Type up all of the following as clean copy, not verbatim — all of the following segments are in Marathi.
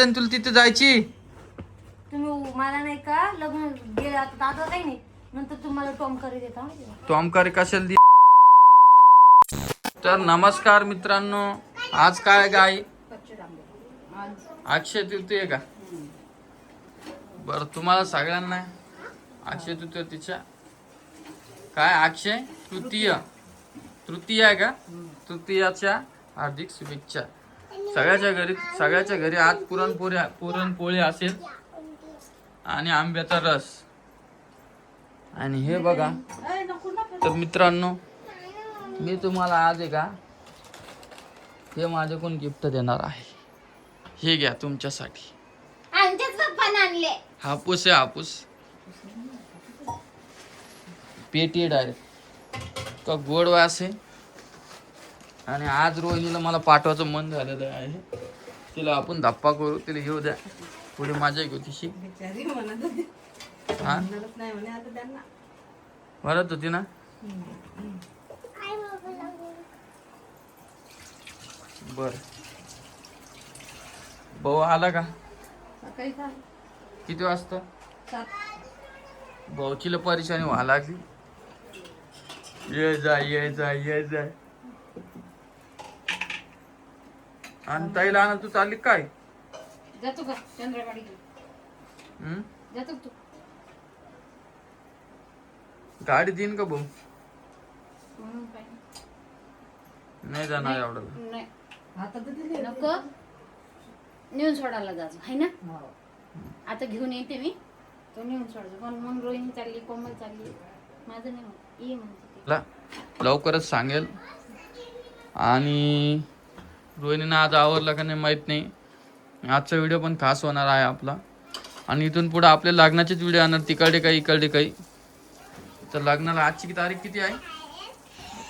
तुला तिथे जायची. तुम्ही मला नाही का लग्न गेले आता दादा काही नाही नंतर तुम्हाला टोमकारी देता. टॉमकारी कशाला दी. तर नमस्कार मित्रांनो, आज काय गाय अक्षय तृतीय का? बर तुम्हाला सगळ्यांना अक्षय तृतीया काय अक्षय तृतीय आहे का? तृतीयाच्या हार्दिक शुभेच्छा. सगळ्याच्या घरी आज पुरणपोळी असेल आणि आंब्याचा रस. आणि हे बघा तर मित्रांनो, मी तुम्हाला आज आहे का हे माझ्याकडून गिफ्ट देणार आहे. हे घ्या तुमच्यासाठी. हापूस आहे, हापूस पेटी डायरेक्ट का गोड वास आहे. आणि आज रोहिणीला मला पाठवायचं मन झालेलं आहे. तिला आपण धप्पा करू, तिला घेऊ द्या, पुढे माझ्या घेऊ तिशी. हा म्हणत होती ना. बर भाऊ आला का? किती वाजता? भाऊचीला परेशानी व्हायला लागली. ये जाय आणि ताईला आणा. तू चालली काय? जातो का चंद्रवाडी? जातो तू? गाडी देईन का भाऊ? म्हणून काय नाही जाणार एवढं. नाही नको नेऊन सोडायला जायचं आहे ना. आता घेऊन येते मी, तो नेऊन सोडायचं. पण मग रोहिणी चालली, कोमल चालली, माझं नाही म्हणत. ये म्हणते लवकरच सांगेल. आणि रोहिणीनं आज आवरला का नाही माहित नाही. आजचा व्हिडिओ पण खास होणार आहे आपला. आणि इथून पुढे आपल्या लग्नाचेच व्हिडिओ येणार, तिकडे काही इकडे काही. तर लग्नाला आजची तारीख किती आहे?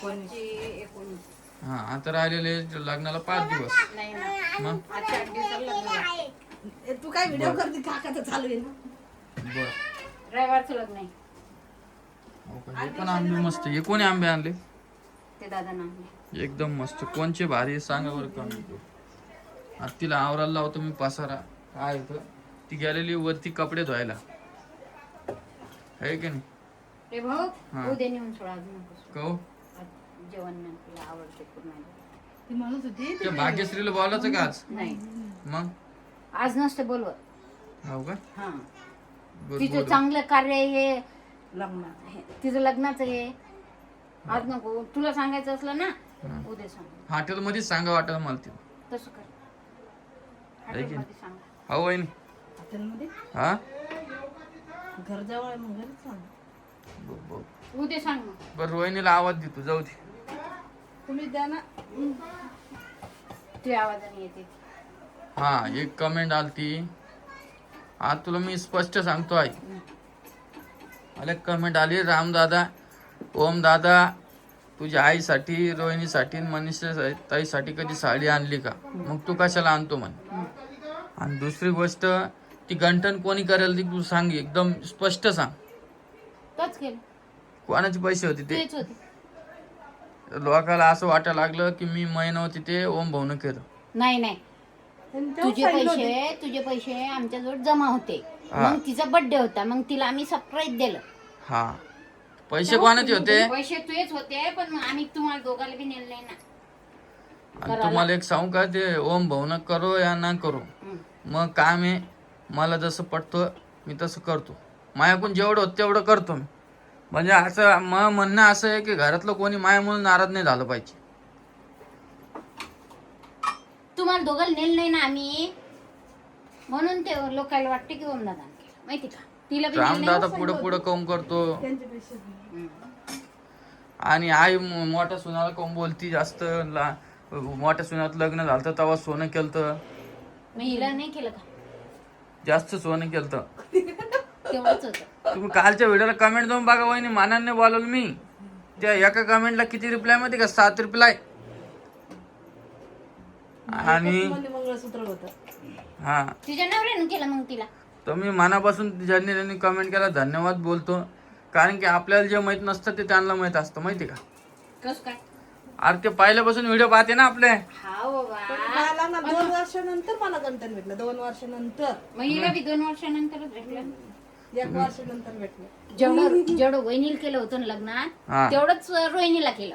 19. हा आता राहिलेले लग्नाला 5 दिवस. मग तू काय व्हिडिओ करते? काकाचं चालू आहे ना. बर रविवारचं लग्न आहे. हे पण आंबे मस्त. हे कोणी आंबे आणले? ते दादा नाही एकदम मस्त. कोणचे भारी सांगा बरं कमेंट. आता तिला आवरायला लावतो मी पसारा. काय होतं, ती गेलेली वरती कपडे धुवायला, आहे की नाही? रे भाऊ उद्या नेऊन सोडा. अजून नको कहो जेवण नाही, तुला आवडते पूर्ण. ती म्हणत होती त्या भाग्यश्रीला बोलायचं का आज? नाही मग आज नसते बोलवत. हो का? हा बर तिचं बोलू. चांगलं कार्य आहे, लग्न तिचं लग्नाचं आहे. आज नको. तुला सांगायचं असलं ना उद्या सांग. हॉटेलमध्ये सांगा वाटायला मला ते. तसं कर. आहे की हॉटेलमध्ये सांगा. हो वहिनी. हॉटेलमध्ये हा घर जवळ आहे, मग घरीच सांग. उद्या सांग मग. बरं रोहिणीला आवाज देतो, जाऊ दे. तुम्ही द्या ना. तुझ्या आवाजाने येते. हा एक कमेंट आलती आज, तुला मी स्पष्ट सांगतो आहे. मला एक कमेंट आली, रामदादा ओम दादा तुझ्या आईसाठी, रोहिणीसाठी, मनीषा ताईसाठी कधी साडी आणली का? मग तू कशाला आणतो म्हण. आणि दुसरी गोष्ट, ती गंठन कोणी करेल ती तू सांग, एकदम स्पष्ट सांग. तोच केलं. कोणाचे पैसे होते ते? तेच होते. लोकाला असं वाटायला लागलं की मी महिना होती ते ओम भाऊन केलं. नाही तुझे पैसे आमच्याजवळ जमा होते. मग तिचा बर्थडे होता, मग तिला आम्ही सरप्राईज दिलं. हा पैसे कोणाचे होते? पैसे तुझेच होते, पण मग आम्ही तुम्हाला दोघाला बी नेलं नाही ना. आणि तुम्हाला एक सांगू का, ते ओम भाऊन करो या ना करो, मग काम आहे. मला जसं पटतं मी तसं करतो. मायाकडून जेवढं होतं तेवढं करतो मी. म्हणजे असं म्हणणं असं आहे की घरातलं कोणी मायामुळे नाराज नाही झालं पाहिजे. तुम्हाला दोघाला नेलं नाही ना आम्ही, म्हणून ते लोकांना वाटते की ओम दादा माहिती का. तिला बी नेलं रामदादा पुढं कौन करतो. त्यांचे पैसे नाही. आणि आई मोठ्या सुनाला कोण बोलती जास्त. मोठ्या सुनात लग्न झालं तेव्हा सोनं केलं, मग हिला नाही केलं का? जास्त सोनं केलं. तेवढंच होतं. तुम्ही कालच्या व्हिडिओला कमेंट देऊन बघा वहिनी, मानाने बोलवलं मी. त्या एका कमेंटला किती रिप्लाय माहिती का? 7 रिप्लाय. आणि मंगळसूत्र होतं. हा तिच्या नवऱ्यानं केलं मग तिला. तर मी मनापासून ज्यांनी कमेंट केला धन्यवाद बोलतो. कारण की आपल्याला जे माहित नसतं ते त्यांना माहित असतं, माहिती का? कसं काय? अरे ते पहिल्यापासून व्हिडिओ पाहते ना आपले. हा बाबा. ना 2 वर्ष वर्षानंतर मला गंठन भेटलं, 2 वर्षानंतर. मग हिला बी 2 वर्षानंतरच भेटलं. 1 वर्षानंतर भेटलं. जेवढं वहिनीला केलं होतं ना लग्नात, हा. तेवढंच रोहिणीला केलं.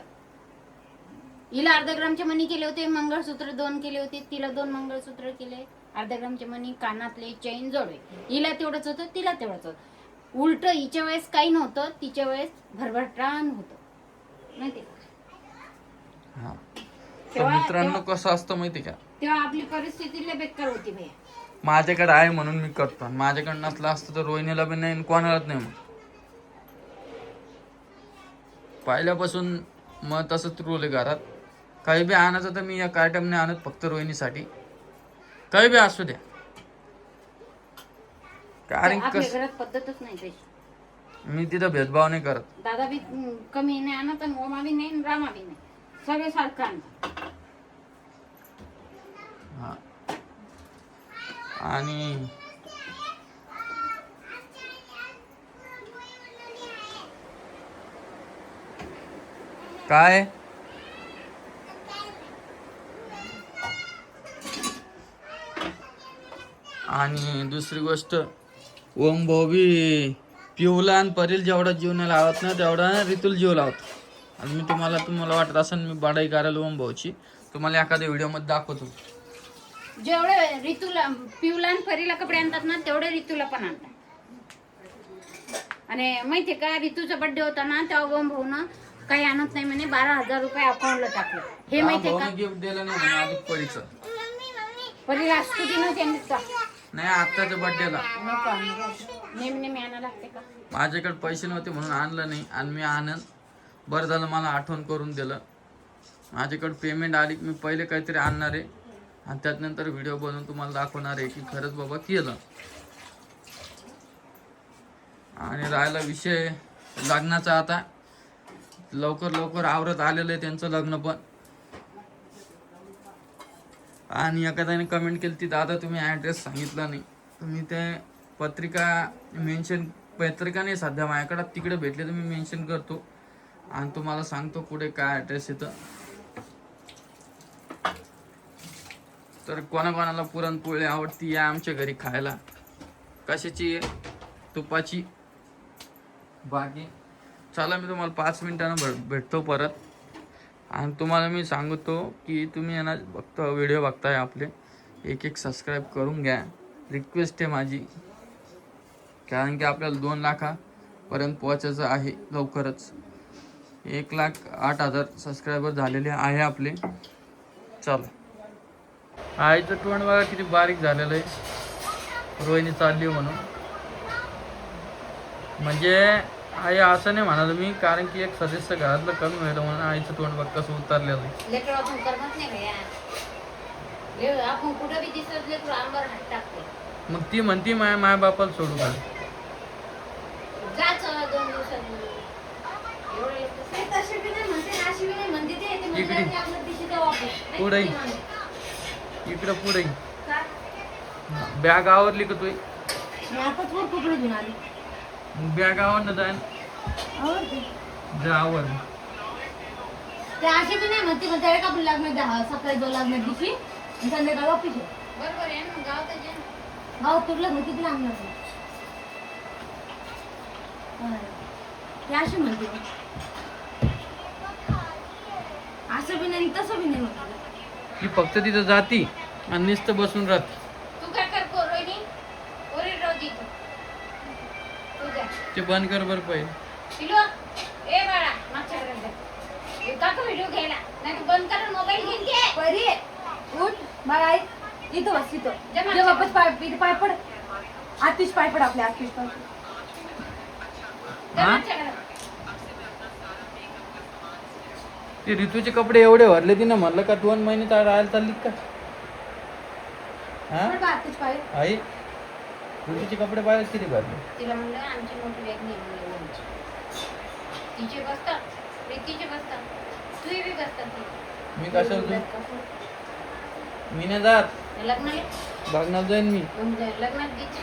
हिला अर्धा ग्रामचे मणी केले होते, मंगळसूत्र 2 केले होते, तिला 2 मंगळसूत्र केले, अर्धा ग्रामचे मणी, कानातले, चैन, जोडवे. हिला तेवढंच होतं, तिला तेवढंच होतं. उलट हिच्या वेळेस काही नव्हतं, तिच्या वेळेस भरभराट होतं, माहिती का? हा. तर मित्रांनो कसं असतं माहिती का, तेव्हा आपली परिस्थिती लय बेकार होती भैया. माझ्याकडे आहे म्हणून मी करतो, माझ्याकडे नसलं असतं तर रोहिणीला बी नाही आणि कोणालाच नाही. मग पहिल्यापासून मग तसंच रूल आहे घरात. काही बी आणायचं तर मी या आयटम नाही आणत, फक्त रोहिणीसाठी. काही बी असू द्या, कारण आपल्या कस घरात पद्धतच नाही तशी. मी तिथं भेदभाव नाही करत. दादा बी कमी नाही आणत आणि ओमा बी नाही आणि रामा बी नाही, सगळे सारखं आणतात. हा. आणि काय आणि दुसरी गोष्ट, ओम भाऊ बी पिऊला आणि परील जेवढा जीव नाही लावत ना तेवढा ऋतूला जीव लावतो. आणि मी तुम्हाला वाटत असेल मी बडाई करायला ओम भाऊची, तुम्हाला एखाद्या व्हिडिओ मध्ये दाखवतो. जेवढे ऋतूला पिऊला आणि परीला कपडे आणतात ना, तेवढे ऋतूला पण आणतात. आणि माहितीये का, ऋतूचा बर्थडे होता ना, तेव्हा ओम भाऊ ना काही आणत नाही म्हणे, 12,000 रुपये अकाउंटला टाकले. हे माहितीये का? गिफ्ट दिलं नाही म्हणे आधी परीचं. परीला स्कूटी नव्हती आणली का? नाही, आत्ताच्या बर्थडेला नको आणू. नेहमी आणायला लागते का? माझ्याकडे पैसे नव्हते म्हणून आणलं नाही, आणि मी आणन. बरं झालं मला आठवण करून दिलं. माझ्याकडे पेमेंट आली मी पहिले काहीतरी आणणार आहे, आणि त्यानंतर व्हिडिओ बनवून तुम्हाला दाखवणार आहे की खरंच बाबा केलं. आणि राहिला विषय लग्नाचा, आता लवकर आवरत आलेलं आहे त्यांचं लग्न पण. आणि एखाद्याने कमेंट केली ती, दादा तुम्ही ॲड्रेस सांगितला नाही. तुम्ही ते पत्रिका नाही सध्या माझ्याकडे, तिकडे भेटले तर मी मेन्शन करतो आणि तुम्हाला सांगतो कुठे काय ॲड्रेस येतं. तर कोणाकोणाला पुरणपोळी आवडती या आमच्या घरी खायला. कशाची? तुपाची. बाकी चला मी तुम्हाला 5 मिनिटांना भेटतो परत. आणि तुम्हाला मी सांगतो की तुम्ही यांना व्हिडिओ बघताय आपले, एक सबस्क्राईब करून घ्या, रिक्वेस्ट आहे माझी. कारण की आपल्याला 2 लाखापर्यंत पोहोचायचं आहे लवकरच. 1,08,000 सबस्क्रायबर झालेले आहे आपले. चला, आईचं तोंड बघा किती बारीक झालेलं आहे, रोहिणी चालली म्हणून. म्हणजे आई असं नाही म्हणाल मी, कारण की एक सदस्य घरातलं कमी व्हायला म्हणून आईचं तोंड बघ कसं उतरलेलं आहे. लेकरं आपण करमत नाही भैया. आपण कुठं बी दिसत लेकरं अंगावर हात टाकते. मग ती म्हणती माय बापाला सोडू का? जाच 2 दिवसात एवढे लोक तशी बी नाही म्हणते, अशी बी नाही म्हणते. ते म्हणजे की आपल्या दिशेचा वापर पुढे इकडं पुढे बॅग आवरली का तू? मी आताच वर कपडे घेऊन आली. बॅग आवडलं जाय जा आवर. ते अशी बी नाही म्हणते, पण त्यावेळी आपलं लग्न सकाळी 2 लग्न दिवशी आणि संध्याकाळी ऑफिस आहे. बरोबर आहे ना. गावात जे गाव तुला लग्न किती लांब नसेल. ते अशी म्हणते, असं बी नाही तसं बी नाही म्हणते. ती फक्त तिथं जाती आणि नुसतं बसून राहते. तू काय कर रोहिणी, ओरी रोजी तू जा. ते बंद कर बरं पहिले. पिलो ए बाळा, मागच्या घरात काका व्हिडिओ घ्यायला नाही. तू बंद कर, मोबाईल घेऊन घे. परी उठ बाळा, इथं बस, इथं जमा जे वापस पाय पड. आतिश पाय पड, आपल्या आतिश पाय पड. जा मागच्या घरात. ते ऋतूचे कपडे एवढे भरले तिनं म्हणलं का 2 महिने राहायला चालली का? हा पड बा, आतिश पाय. आई ऋतूचे कपडे पाहिजे किती भरले? तिला म्हणलं आमची मोठी बॅग नाही म्हणलं ओमची. तिचे बसतात, प्रीतीचे बसतात, तुही बी बसतात. ती मी कशाला मी नाही जात लग्नाला बघणार जाईन मी. लग्नात तिची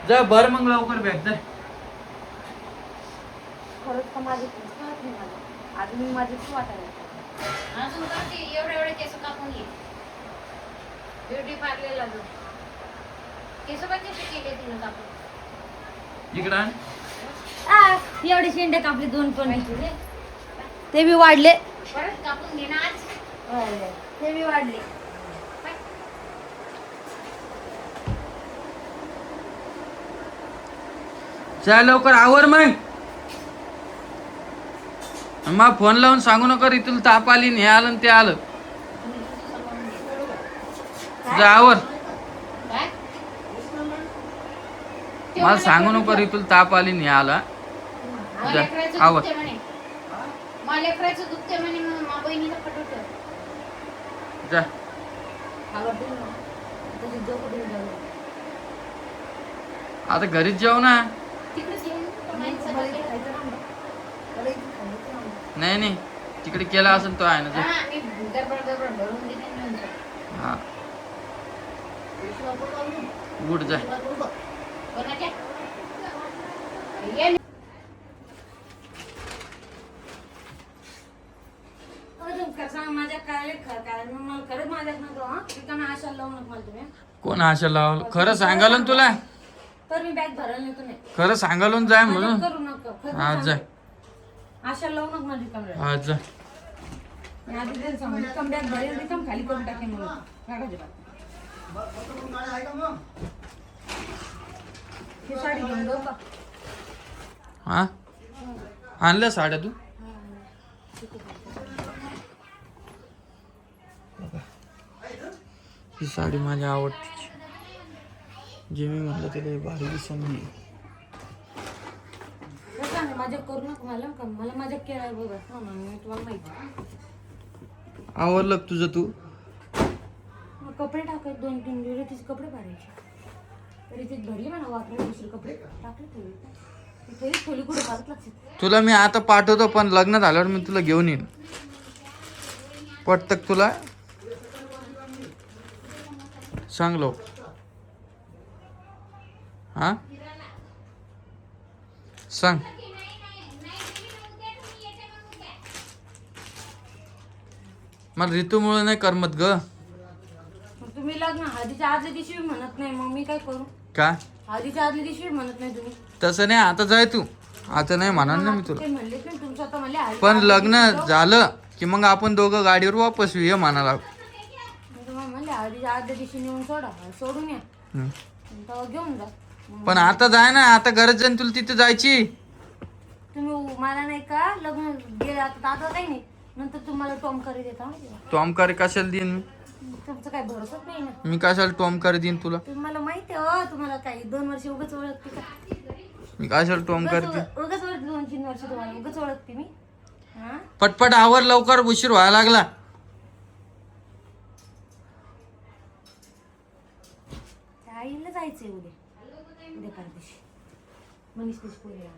जा भर मग लवकर बॅग जा. खरंच का माझी कळत नाही मला. आज मी माझी वाटायला अजून का ते एवढे केस कापून घे. ब्युटी पार्लरला जाऊ. केस पण कसे केले तिनं कापून. इकडं आण. एवढे शेंडे कापले 2 पण ते बी वाढले. परत कापून घे ना आज. ते बी वाढले. चाल लवकर आवर मग. मग फोन लावून सांगू नका रे तुला ताप आली आणि हे आलं आणि ते आलं. जा आवर. काय? मला सांगू नको रे तुला ताप आली आणि हे आला. मला जा, लेकराचं आवर. दुखते म्हणे. मला लेकराचं दुखते म्हणे म्हणून मा बहिणीला पटवत. जा. आता घरीच जाऊ ना. तिकडेच येऊन नाही नाही तिकडे केला असेल तो आहे ना तो. हा, मी गडबड गडबड भरून देते आणि नेऊन सोड. हा उठ जा. कोणाच्या? ये. माझ्या काय मला खरंच माझ्यात नको हा रिकाम्या आशा लावू नको मला तुम्ही. कोण आशा लावलं खरं सांगाल ना तुला. तर मी बॅग भरायला नेतो नाही. खरं सांगाल जाय म्हणून. करू नका खरंच हा जा. आशा लावू नको माझी कमरे. हा जा. आधी ते सांगून रिकाम बॅग भरेल रिकाम खाली करून टाकेन मला काय करायचं. ही साडी घेऊन जाऊ का? हा आणल्या साड्या तू. ही साडी माझ्या आवडतीची. जे मी म्हणलं तिला भारी दिसून. माझ्या करू नका मला माझ्या केळा बघा हा ना मी तुम्हाला माहिती. आवडलं का तुझं तू. मग कपडे टाकायचे 2-3 दिवस तिचे कपडे भरायचे. तरी ते भरले म्हणा वापरायचे दुसरे कपडे टाकले थोडी थोडी कुठे पाहत लक्षात. तुला मी आता पाठवतो पण लग्न झाल्यावर मी तुला घेऊन येईन. पटतं का तुला. सांग लो. हा सांग. मला ऋतूमुळे नाही करमत ग. मग तुम्ही लग्न हळदीच्या आदल्या दिवशी बी म्हणत नाही मग मी काय करू. का हळदीच्या आदल्या दिवशी बी म्हणत नाही तुम्ही. तसं नाही आता जाय तू. आता नाही म्हणणार ना मी तुला. ते म्हणलेच नाही तुमचं आता म्हणले हळदीच्या पण आदल्या लग्न दिवशी जाऊ. झालं की मग आपण दोघं गाडीवर वापस येऊ म्हणाला. मग तुम्हाला म्हणले हळदीच्या आदल्या दिवशी नेऊन सोडून या तेव्हा घेऊन जा. पण आता जाय ना. आता गरज जाईन तुला तिथे जायची. तुम्ही मला नाही का लग्न गेले आता काही नाही नंतर तुम्हाला टॉमकारी देता माहिती का? टॉमकारी कशाला देईन मी. तुमचं काही भरोसाच नाही ना. मी कशाला टॉमकारी देईन तुला. तुम्हाला माहिती आहे तुम्हाला काही 2 वर्ष उगाच ओळखते का. मी कशाला टॉमकारी देईन. उगाच ओळखते 2-3 वर्ष तुम्हाला उगाच ओळखते मी. हा पटपट आवर लवकर उशीर व्हायला लागला. त्या आईला जायचंय उद्या परदेशी मनीष देशपुरे